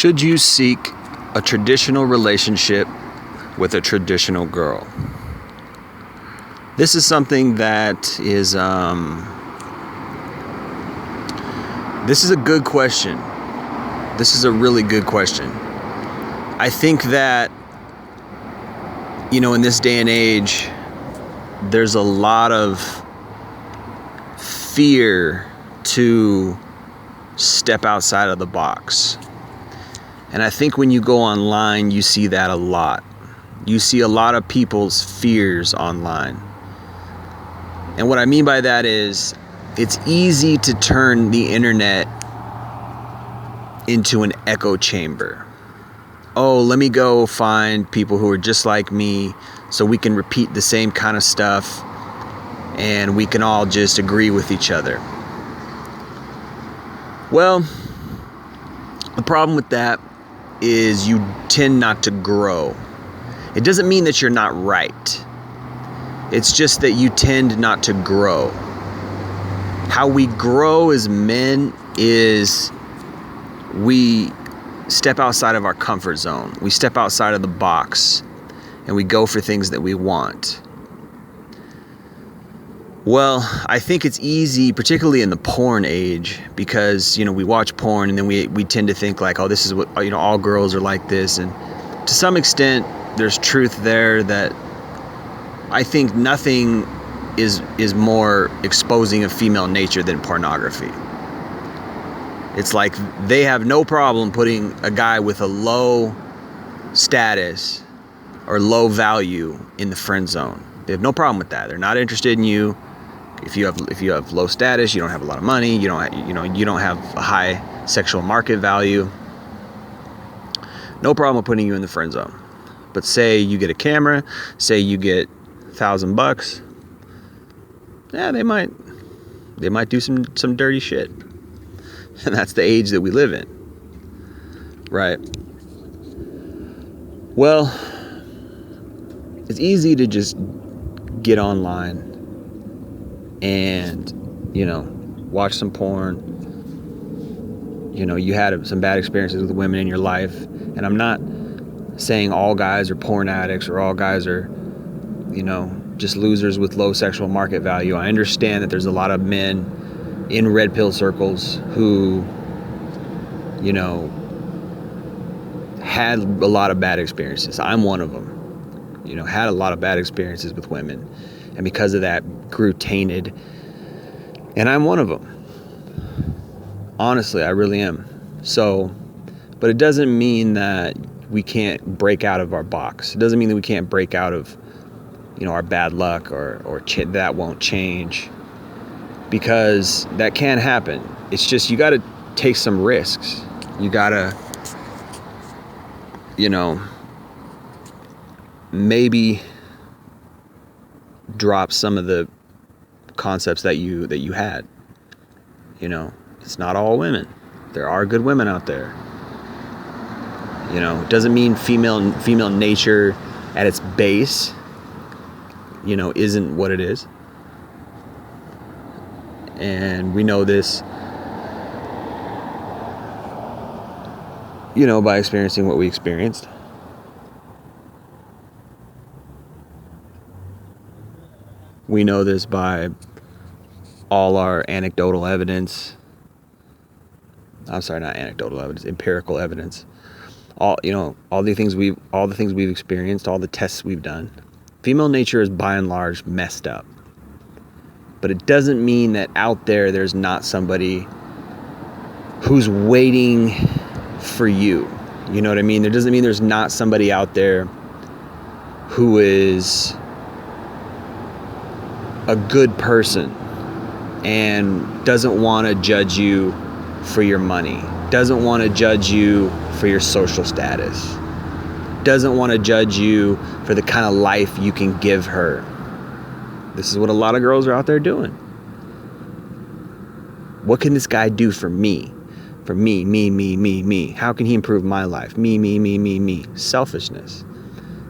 Should you seek a traditional relationship with a traditional girl? This is something that is, this is a good question. This is a really good question. I think that, in this day and age, there's a lot of fear to step outside of the box. And I think when you go online, you see that a lot. You see a lot of people's fears online. And what I mean by that is it's easy to turn the internet into an echo chamber. Oh, let me go find people who are just like me so we can repeat the same kind of stuff and we can all just agree with each other. Well, the problem with that is you tend not to grow. It doesn't mean that you're not right. It's just that you tend not to grow. How we grow as men is we step outside of our comfort zone. We step outside of the box and we go for things that we want. Well, I think it's easy, particularly in the porn age, because, we watch porn and then we tend to think like, oh, this is what, all girls are like this. And to some extent, there's truth there that I think nothing is more exposing of female nature than pornography. It's like they have no problem putting a guy with a low status or low value in the friend zone. They have no problem with that. They're not interested in you. If you have low status, you don't have a lot of money, you don't have a high sexual market value. No problem with putting you in the friend zone. But say you get a camera, say you get $1,000, yeah, they might do some dirty shit. And that's the age that we live in. Right. Well, it's easy to just get online and, watch some porn. You had some bad experiences with women in your life. And I'm not saying all guys are porn addicts or all guys are, just losers with low sexual market value. I understand that there's a lot of men in red pill circles who, had a lot of bad experiences. I'm one of them. Had a lot of bad experiences with women. And because of that, grew tainted. And I'm one of them. Honestly, I really am. So, but it doesn't mean that we can't break out of our box. It doesn't mean that we can't break out of, our bad luck or that won't change. Because that can happen. It's just you got to take some risks. You got to, maybe drop some of the concepts that you had. It's not all women. There are good women out there. It doesn't mean female nature at its base, isn't what it is. And we know this, by experiencing what we experienced. We know this by all our anecdotal evidence. I'm sorry, not anecdotal evidence, empirical evidence. All the things we've experienced, all the tests we've done. Female nature is by and large messed up. But it doesn't mean that out there's not somebody who's waiting for you. You know what I mean? There doesn't mean there's not somebody out there who is a good person and doesn't want to judge you for your money, doesn't want to judge you for your social status, doesn't want to judge you for the kind of life you can give her. This is what a lot of girls are out there doing. What can this guy do for me? For me, me. How can he improve my life? Me. Selfishness.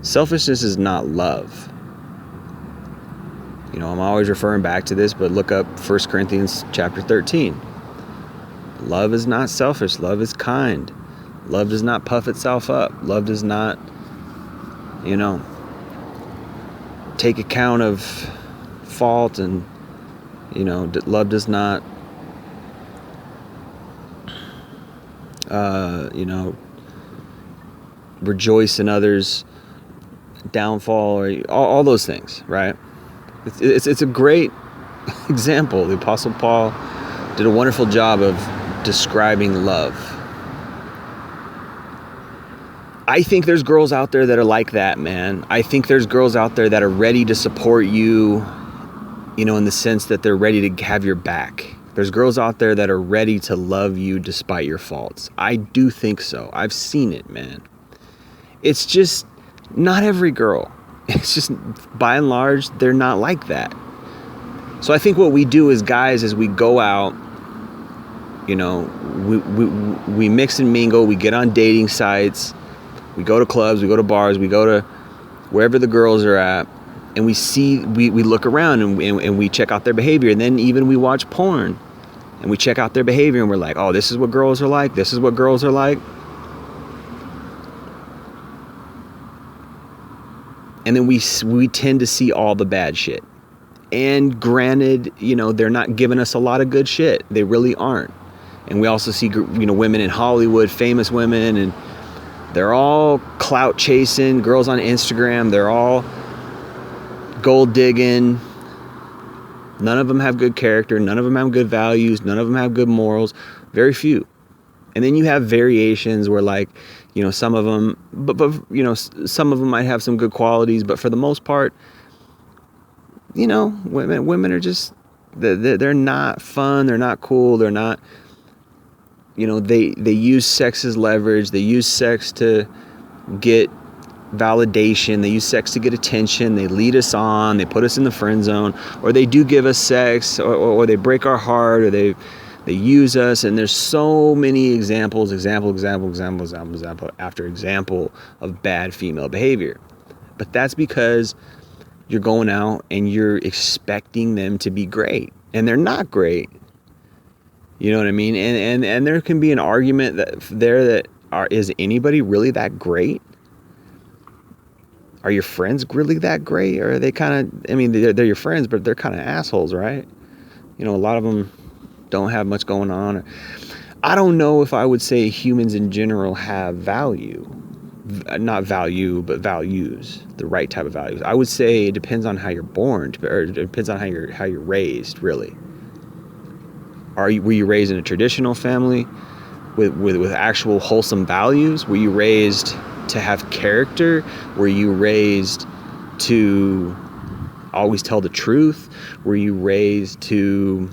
Selfishness is not love. I'm always referring back to this, but look up 1 Corinthians chapter 13. Love is not selfish. Love is kind. Love does not puff itself up. Love does not, take account of fault, and, love does not, rejoice in others' downfall, or all those things, right? It's a great example. The Apostle Paul did a wonderful job of describing love. I think there's girls out there that are like that, man. I think there's girls out there that are ready to support you, in the sense that they're ready to have your back. There's girls out there that are ready to love you despite your faults. I do think so. I've seen it, man. It's just not every girl. It's just, by and large, they're not like that. So I think what we do as guys is we go out, we mix and mingle, we get on dating sites, we go to clubs, we go to bars, we go to wherever the girls are at, and we look around and we check out their behavior. And then even we watch porn and we check out their behavior, and we're like, oh, this is what girls are like. This is what girls are like. And then we tend to see all the bad shit. And granted, they're not giving us a lot of good shit. They really aren't. And we also see, women in Hollywood, famous women, and they're all clout chasing, girls on Instagram, they're all gold digging. None of them have good character. None of them have good values. None of them have good morals. Very few. And then you have variations where, like, some of them, but some of them might have some good qualities, but for the most part, women are just, they're not fun. They're not cool. They're not, they use sex as leverage. They use sex to get validation. They use sex to get attention. They lead us on. They put us in the friend zone, or they do give us sex, or they break our heart, or they use us. And there's so many example after example of bad female behavior. But that's because you're going out and you're expecting them to be great, and they're not great. You know what I mean? And there can be an argument is anybody really that great? Are your friends really that great? Or are they kind of, they're your friends, but they're kind of assholes, right? A lot of them don't have much going on. I don't know if I would say humans in general have value. Not value, but values. The right type of values. I would say it depends on how you're born, or it depends on how you're raised, really. Were you raised in a traditional family with actual wholesome values? Were you raised to have character? Were you raised to always tell the truth? Were you raised to,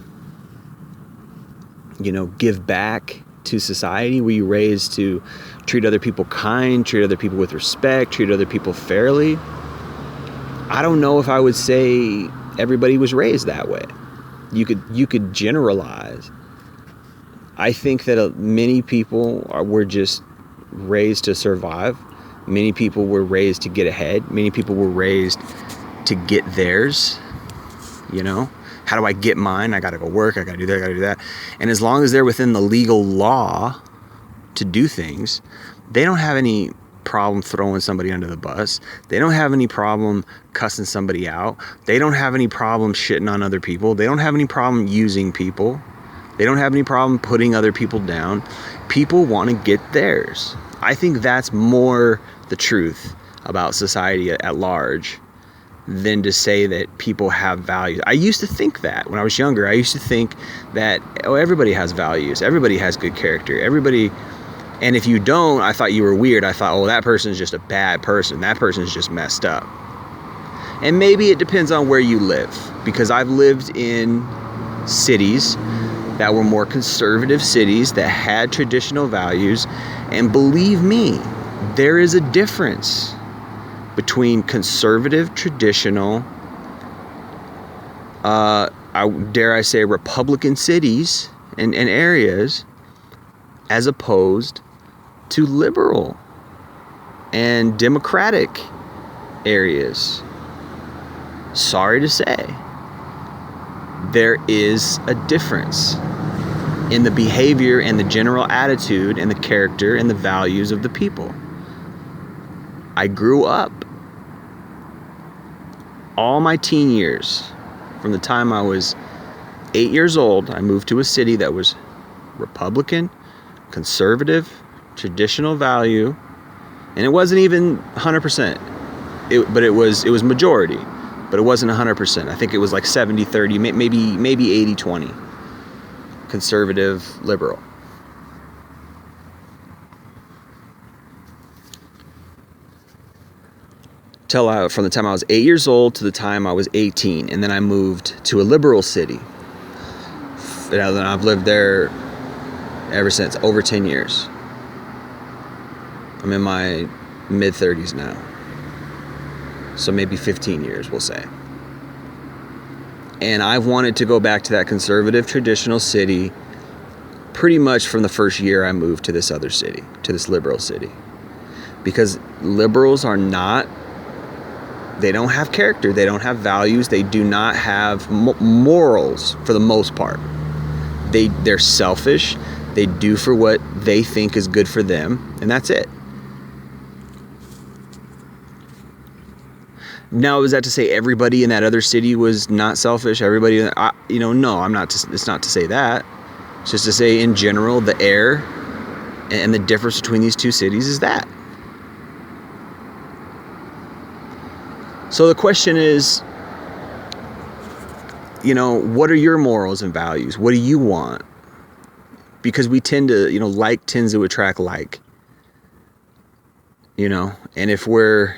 give back to society? Were you raised to treat other people kind, treat other people with respect, treat other people fairly? I don't know if I would say everybody was raised that way. You could generalize. I think that many people were just raised to survive. Many people were raised to get ahead. Many people were raised to get theirs. How do I get mine? I got to go work. I got to do that. I got to do that. And as long as they're within the legal law to do things, they don't have any problem throwing somebody under the bus. They don't have any problem cussing somebody out. They don't have any problem shitting on other people. They don't have any problem using people. They don't have any problem putting other people down. People want to get theirs. I think that's more the truth about society at large than to say that people have values. I used to think that when I was younger. I used to think that, everybody has values. Everybody has good character. Everybody. And if you don't, I thought you were weird. I thought, that person's just a bad person. That person's just messed up. And maybe it depends on where you live, because I've lived in cities that were more conservative cities that had traditional values. And believe me, there is a difference between conservative, traditional, dare I say, Republican cities and areas, as opposed to liberal and democratic areas. Sorry to say, there is a difference. in the behavior and the general attitude and the character and the values of the people. I grew up all my teen years, from the time I was 8 years old. I moved to a city that was Republican, conservative, traditional value, and it wasn't even 100%. But it was majority, but it wasn't 100%. I think it was like 70-30, maybe 80-20. Conservative, liberal. From the time I was 8 years old to the time I was 18, and then I moved to a liberal city. And I've lived there ever since, over 10 years. I'm in my mid-30s now. So maybe 15 years, we'll say. And I've wanted to go back to that conservative, traditional city pretty much from the first year I moved to this other city, to this liberal city. Because liberals are not, they don't have character, they don't have values, they do not have morals for the most part. They're selfish, they do for what they think is good for them, and that's it. Now, is that to say everybody in that other city was not selfish? Everybody, no, I'm not. It's not to say that. It's just to say, in general, the air and the difference between these two cities is that. So the question is, what are your morals and values? What do you want? Because we tend to, like tends to attract like. And if we're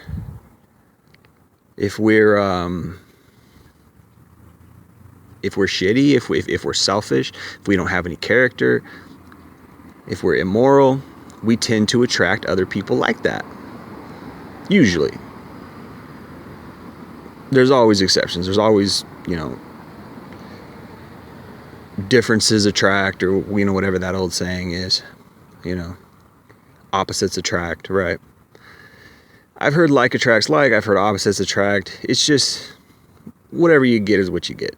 shitty, if we're selfish, if we don't have any character, if we're immoral, we tend to attract other people like that. Usually. There's always exceptions. There's always, differences attract, or whatever that old saying is. Opposites attract, right? I've heard like attracts like, I've heard opposites attract. It's just whatever you get is what you get.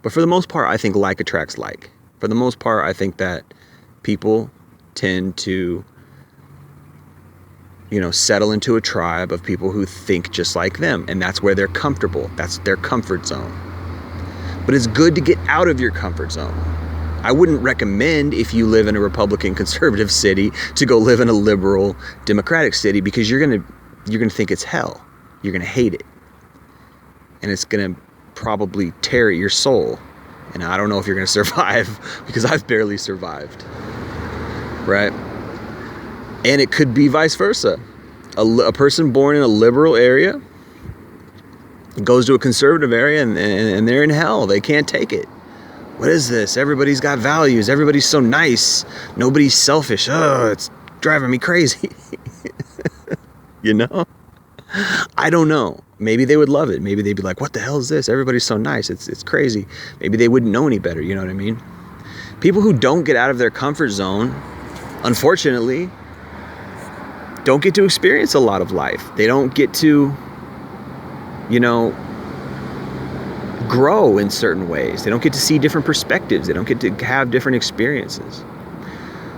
But for the most part, I think like attracts like. For the most part, I think that people tend to, settle into a tribe of people who think just like them. And that's where they're comfortable. That's their comfort zone. But it's good to get out of your comfort zone. I wouldn't recommend, if you live in a Republican conservative city, to go live in a liberal democratic city, because you're gonna think it's hell. You're gonna hate it. And it's gonna probably tear at your soul. And I don't know if you're gonna survive, because I've barely survived. Right? And it could be vice versa. A person born in a liberal area goes to a conservative area and they're in hell. They can't take it. What is this? Everybody's got values. Everybody's so nice. Nobody's selfish. Oh, it's driving me crazy. I don't know. Maybe they would love it. Maybe they'd be like, what the hell is this? Everybody's so nice. It's crazy. Maybe they wouldn't know any better. You know what I mean? People who don't get out of their comfort zone, unfortunately, don't get to experience a lot of life. They don't get to, grow in certain ways. They don't get to see different perspectives. They don't get to have different experiences.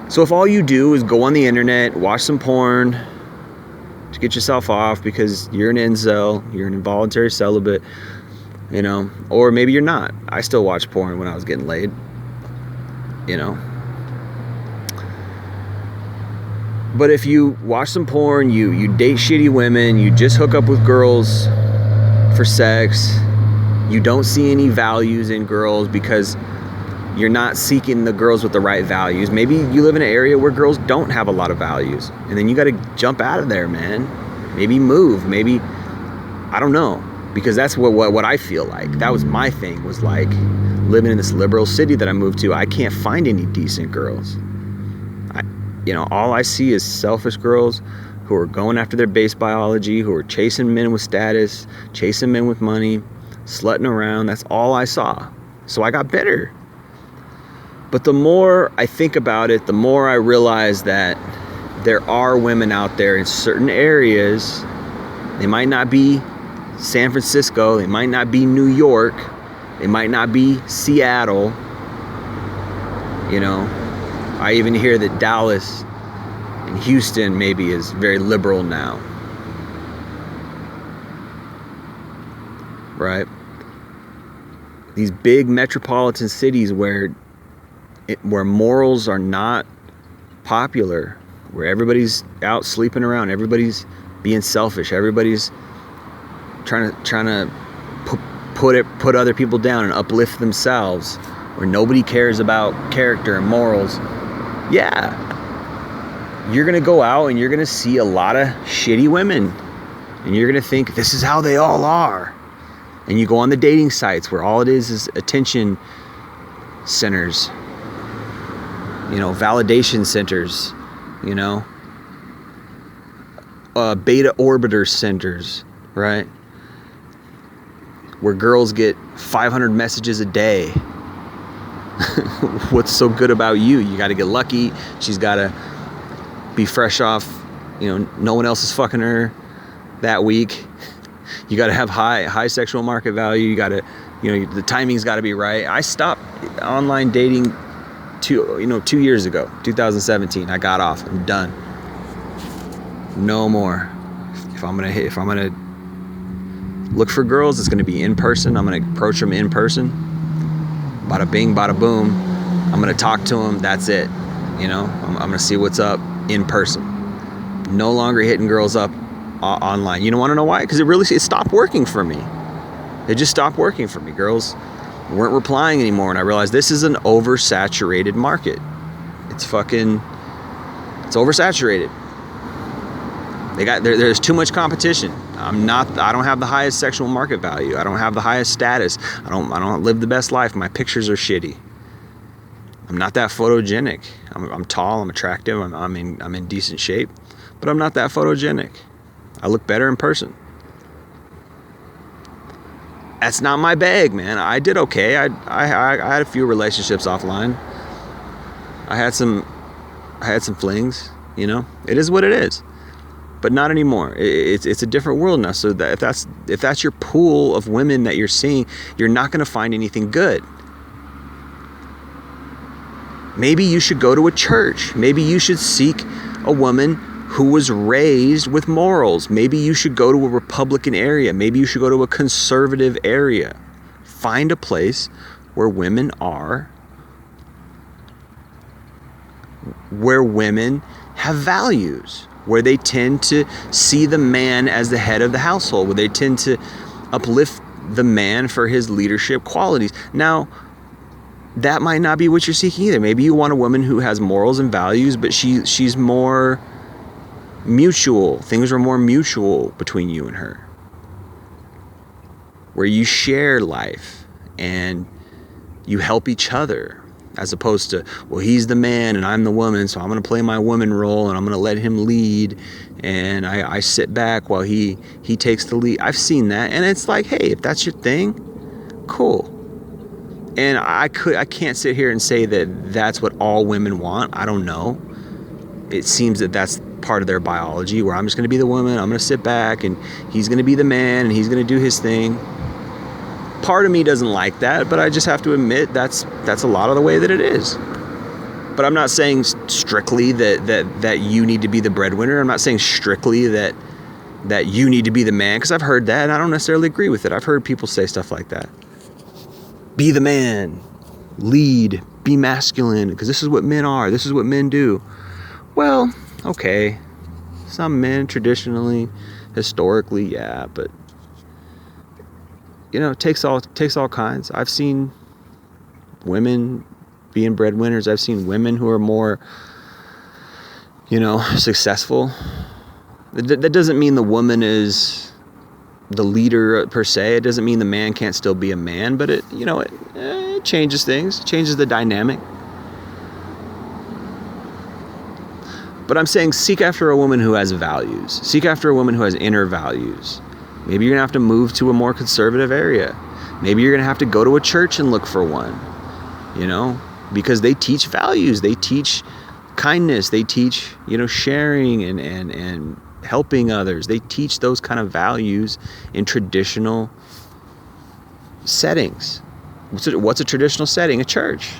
So if all you do is go on the internet, watch some porn to get yourself off because you're an incel, you're an involuntary celibate, or maybe you're not. I still watched porn when I was getting laid, But if you watch some porn, you date shitty women, you just hook up with girls for sex, you don't see any values in girls because you're not seeking the girls with the right values. Maybe you live in an area where girls don't have a lot of values, and then you got to jump out of there, man. Maybe move. Maybe, I don't know, because that's what I feel like. That was my thing, was like living in this liberal city that I moved to. I can't find any decent girls. All I see is selfish girls who are going after their base biology, who are chasing men with status, chasing men with money, slutting around. That's all I saw. So I got bitter. But the more I think about it, the more I realize that there are women out there in certain areas. They might not be San Francisco, they might not be New York, they might not be Seattle, You know, I even hear that Dallas and Houston maybe is very liberal now. Right? These big metropolitan cities where morals are not popular, where everybody's out sleeping around, everybody's being selfish, everybody's trying to put other people down and uplift themselves, where nobody cares about character and morals. Yeah, you're gonna go out and you're gonna see a lot of shitty women, and you're gonna think this is how they all are. And you go on the dating sites where all it is attention centers, you know, validation centers, you know, beta orbiter centers, right? Where girls get 500 messages a day. What's so good about you? You got to get lucky. She's got to be fresh off, you know, no one else is fucking her that week. You got to have high sexual market value. You got to, you know, the timing's got to be right. I stopped online dating 2 years ago, 2017. I got off. I'm done. No more. If I'm gonna look for girls, it's gonna be in person. I'm gonna approach them in person. Bada bing, bada boom. I'm gonna talk to them. That's it. You know, I'm gonna see what's up in person. No longer hitting girls up online. You don't want to know why? Because it stopped working for me. It just stopped working for me. Girls weren't replying anymore, and I realized this is an oversaturated market. It's oversaturated. There's too much competition. I don't have the highest sexual market value. I don't have the highest status. I don't live the best life. My pictures are shitty. I'm not that photogenic. I'm tall, I'm attractive, I'm in decent shape, but I'm not that photogenic. I look better in person. That's not my bag, man. I did okay. I had a few relationships offline. I had some flings, you know. It is what it is. But not anymore. It's a different world now. So that if that's your pool of women that you're seeing, you're not going to find anything good. Maybe you should go to a church. Maybe you should seek a woman who was raised with morals. Maybe you should go to a Republican area. Maybe you should go to a conservative area. Find a place where women have values, where they tend to see the man as the head of the household, where they tend to uplift the man for his leadership qualities. Now, that might not be what you're seeking either. Maybe you want a woman who has morals and values, but she's more mutual. Things are more mutual between you and her, where you share life and you help each other, as opposed to, well, he's the man and I'm the woman, so I'm going to play my woman role and I'm going to let him lead, and I sit back while he takes the lead. I've seen that, and it's like, hey, if that's your thing, cool. And I can't sit here and say that that's what all women want. I don't know. It seems that that's part of their biology, where I'm just going to be the woman, I'm going to sit back, and he's going to be the man, and he's going to do his thing. Part of me doesn't like that, but I just have to admit that's a lot of the way that it is. But I'm not saying strictly that you need to be the breadwinner. I'm not saying strictly that you need to be the man, because I've heard that and I don't necessarily agree with it. I've heard people say stuff like that. Be the man, lead, be masculine, because this is what men are, this is what men do. Well, okay, some men traditionally, historically, yeah, but you know, it takes all kinds. I've seen women being breadwinners. I've seen women who are more, you know, successful. That doesn't mean the woman is the leader per se. It doesn't mean the man can't still be a man, but it changes things, changes the dynamic. But I'm saying seek after a woman who has values. Seek after a woman who has inner values. Maybe you're gonna have to move to a more conservative area. Maybe you're gonna have to go to a church and look for one, you know, because they teach values. They teach kindness. They teach, you know, sharing and helping others. They teach those kind of values in traditional settings. What's a traditional setting? A church.